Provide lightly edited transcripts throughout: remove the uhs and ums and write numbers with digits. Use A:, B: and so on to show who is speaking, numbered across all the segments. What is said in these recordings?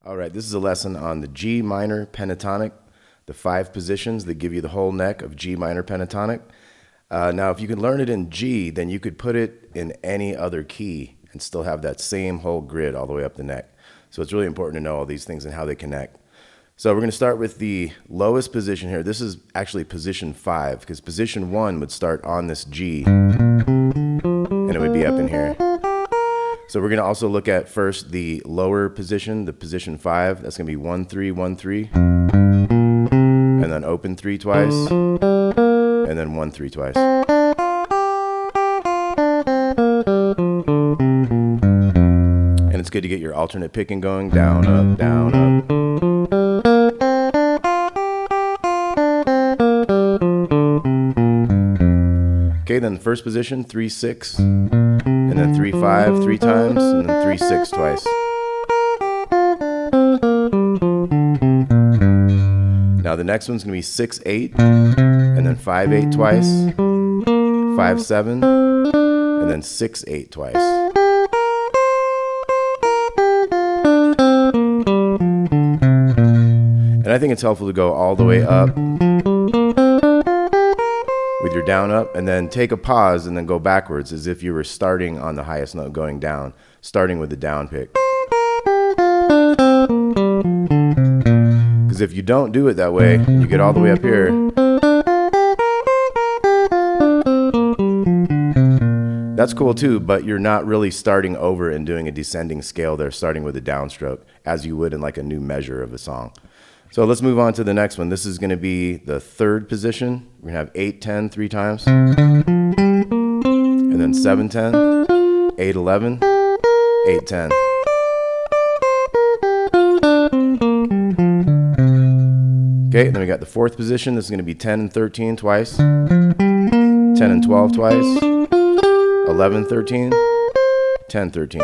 A: All right, this is a lesson on the G minor pentatonic, the 5 positions that give you the whole neck of G minor pentatonic. Now, if you can learn it in G, then you could put it in any other key and still have that same whole grid all the way up the neck. So it's really important to know all these things and how they connect. So we're going to start with the lowest position here. This is actually position 5, because position 1 would start on this G, and it would be up in here. So we're going to also look at first the lower position, the position 5. That's going to be 1, 3, 1, 3. And then open 3 twice. And then 1, 3 twice. And it's good to get your alternate picking going. Down, up, down, up. Okay, then the first position, 3, 6. And then 3, 5 3 times, and then 3, 6 twice. Now the next one's going to be 6, 8, and then 5, 8 twice, 5, 7, and then 6, 8 twice. And I think it's helpful to go all the way up with your down up, and then take a pause and then go backwards as if you were starting on the highest note going down, starting with the down pick. Because if you don't do it that way, you get all the way up here, that's cool too, but you're not really starting over and doing a descending scale there, starting with a downstroke, as you would in like a new measure of a song. So let's move on to the next one. This is going to be the third position. We're going to have 8, 10 3 times. And then 7, 10, 8, 11, 8, 10. Okay, then we got the fourth position. This is going to be 10 and 13 twice. 10 and 12 twice. 11, 13, 10, 13.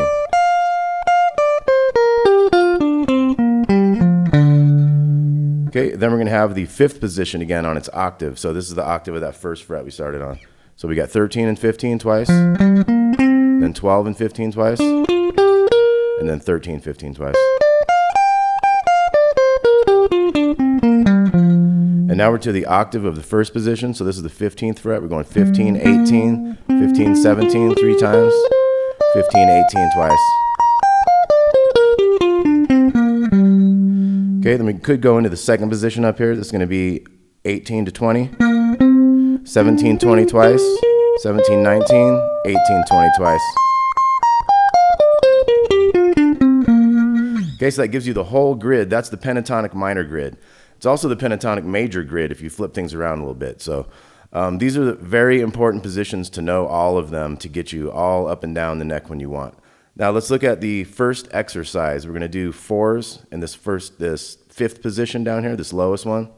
A: Okay, then we're going to have the fifth position again on its octave. So this is the octave of that first fret we started on. So we got 13 and 15 twice, then 12 and 15 twice, and then 13, 15 twice. And now we're to the octave of the first position. So this is the 15th fret. We're going 15, 18, 15, 17 3 times, 15, 18 twice. Okay, then we could go into the second position up here. This is going to be 18 to 20, 17, 20 twice, 17, 19, 18, 20 twice. Okay, so that gives you the whole grid. That's the pentatonic minor grid. It's also the pentatonic major grid if you flip things around a little bit. So these are the very important positions to know all of them to get you all up and down the neck when you want. Now let's look at the first exercise. We're going to do 4s in this fifth position down here, this lowest one.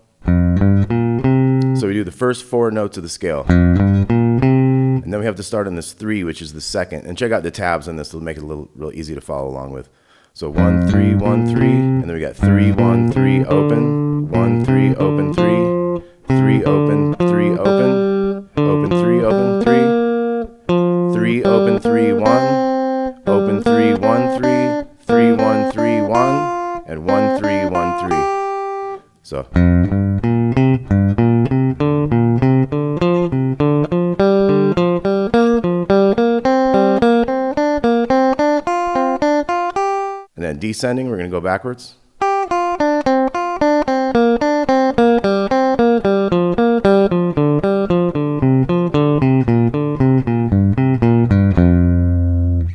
A: So we do the first 4 notes of the scale. And then we have to start on this 3, which is the second. And check out the tabs on this, it'll make it real easy to follow along with. So 1, 3, 1, 3, and then we got 3, 1, 3, open, 1, 3, open, 3, 3, open, 3, open, open, 3, open, 3, 3, open, 3, 1, open 3, 1, 3, 3, 1, 3, 1, and 1, 3, 1, 3. So. And then descending, we're going to go backwards.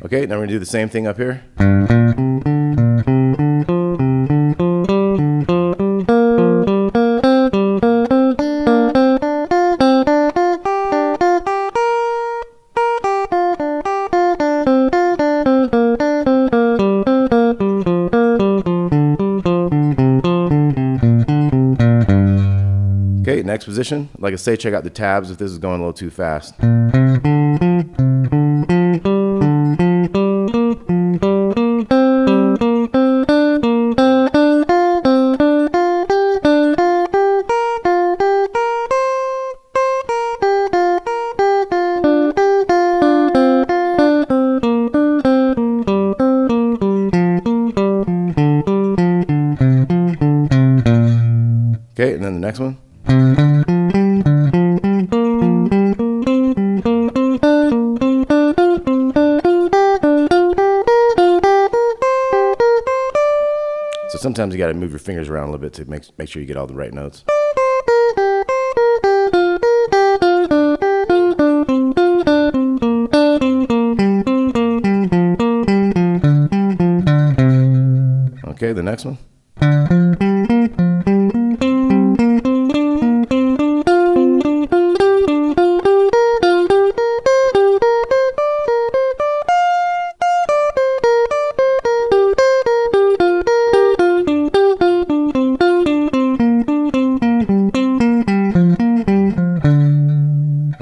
A: Okay, now we're going to do the same thing up here. Okay, next position. Like I say, check out the tabs if this is going a little too fast. then the next one. So sometimes you got to move your fingers around a little bit to make sure you get all the right notes. Okay, the next one.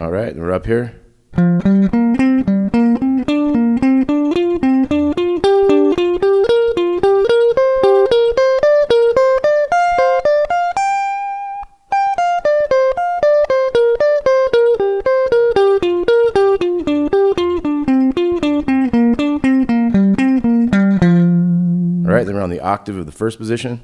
A: All right, and we're up here. All right, then we're on the octave of the first position.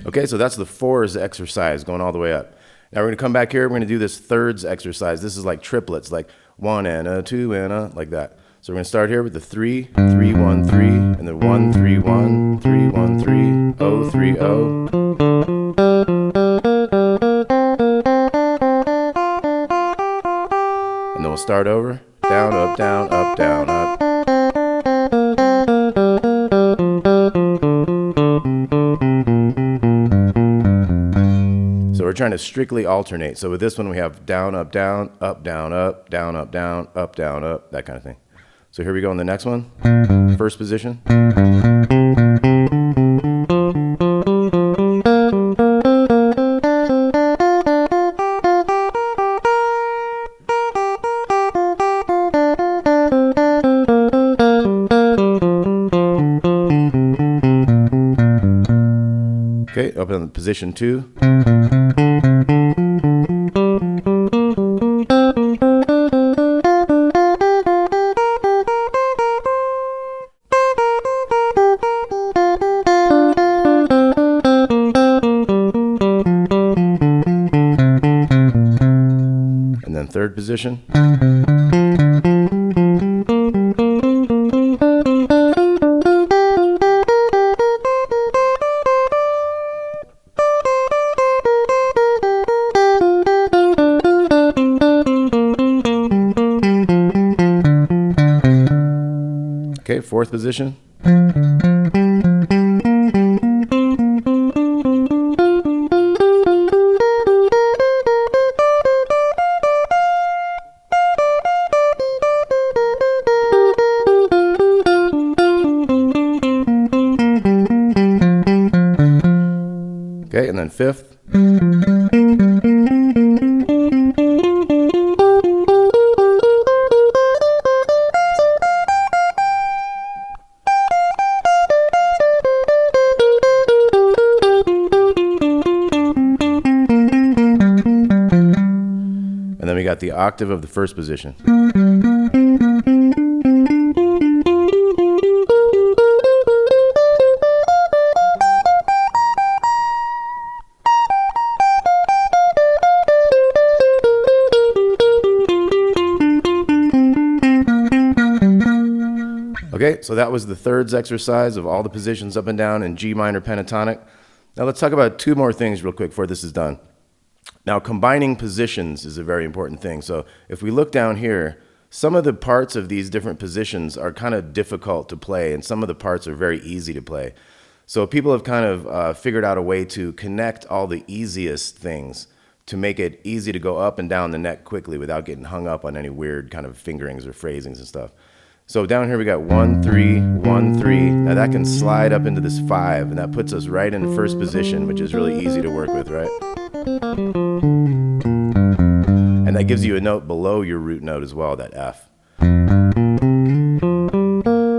A: Okay, so that's the fours exercise going all the way up. Now we're going to come back here. We're going to do this thirds exercise. This is like triplets, like 1 and a 2 and a, like that. So we're going to start here with the 3, 3, 1, 3, and then 1, 3, 1, 3, 1, 3, 0, 3, 0. And then we'll start over. Down, up, down, up, down, up. So we're trying to strictly alternate. So with this one, we have down, up, down, up, down, up, down, up, down, up, down, up, that kind of thing. So here we go on the next one. First position. Okay, up in position 2. And then third position. Okay, fourth position. Okay, and then fifth. And then we got the octave of the first position. Okay, so that was the thirds exercise of all the positions up and down in G minor pentatonic. Now let's talk about two more things real quick before this is done. Now, combining positions is a very important thing. So if we look down here, some of the parts of these different positions are kind of difficult to play, and some of the parts are very easy to play. So people have kind of figured out a way to connect all the easiest things to make it easy to go up and down the neck quickly without getting hung up on any weird kind of fingerings or phrasings and stuff. So down here we got 1, 3, 1, 3. Now that can slide up into this 5, and that puts us right in first position, which is really easy to work with, right? And that gives you a note below your root note as well, that F.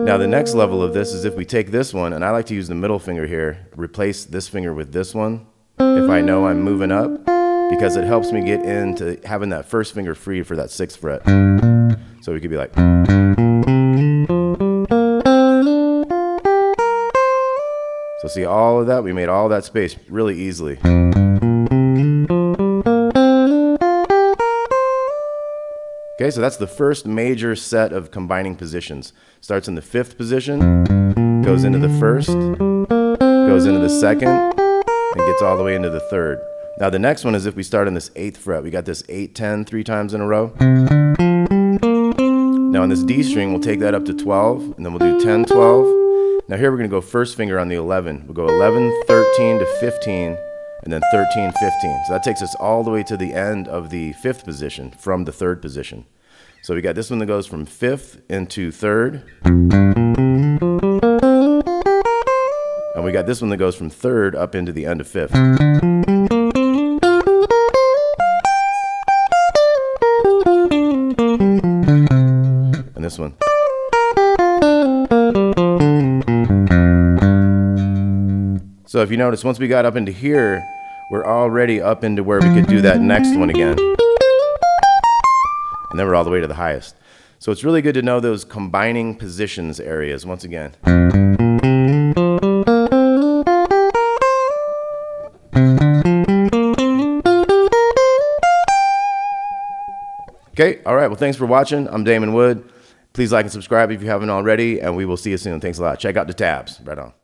A: Now the next level of this is if we take this one, and I like to use the middle finger here, replace this finger with this one if I know I'm moving up, because it helps me get into having that first finger free for that 6th fret. So we could be like, so see all of that, we made all that space really easily. Okay, so that's the first major set of combining positions. Starts in the 5th position, goes into the 1st, goes into the 2nd, and gets all the way into the 3rd. Now the next one is if we start on this 8th fret. We got this 8, 10 3 times in a row. Now on this D string, we'll take that up to 12, and then we'll do 10, 12. Now here we're gonna go first finger on the 11. We'll go 11, 13 to 15, and then 13, 15. So that takes us all the way to the end of the 5th position from the 3rd position. So we got this one that goes from 5th into 3rd. And we got this one that goes from 3rd up into the end of 5th. And this one. So if you notice, once we got up into here, we're already up into where we could do that next one again. And then we're all the way to the highest. So it's really good to know those combining positions areas once again. Okay, all right, well, thanks for watching. I'm Damon Wood. Please like and subscribe if you haven't already, and we will see you soon. Thanks a lot. Check out the tabs. Right on.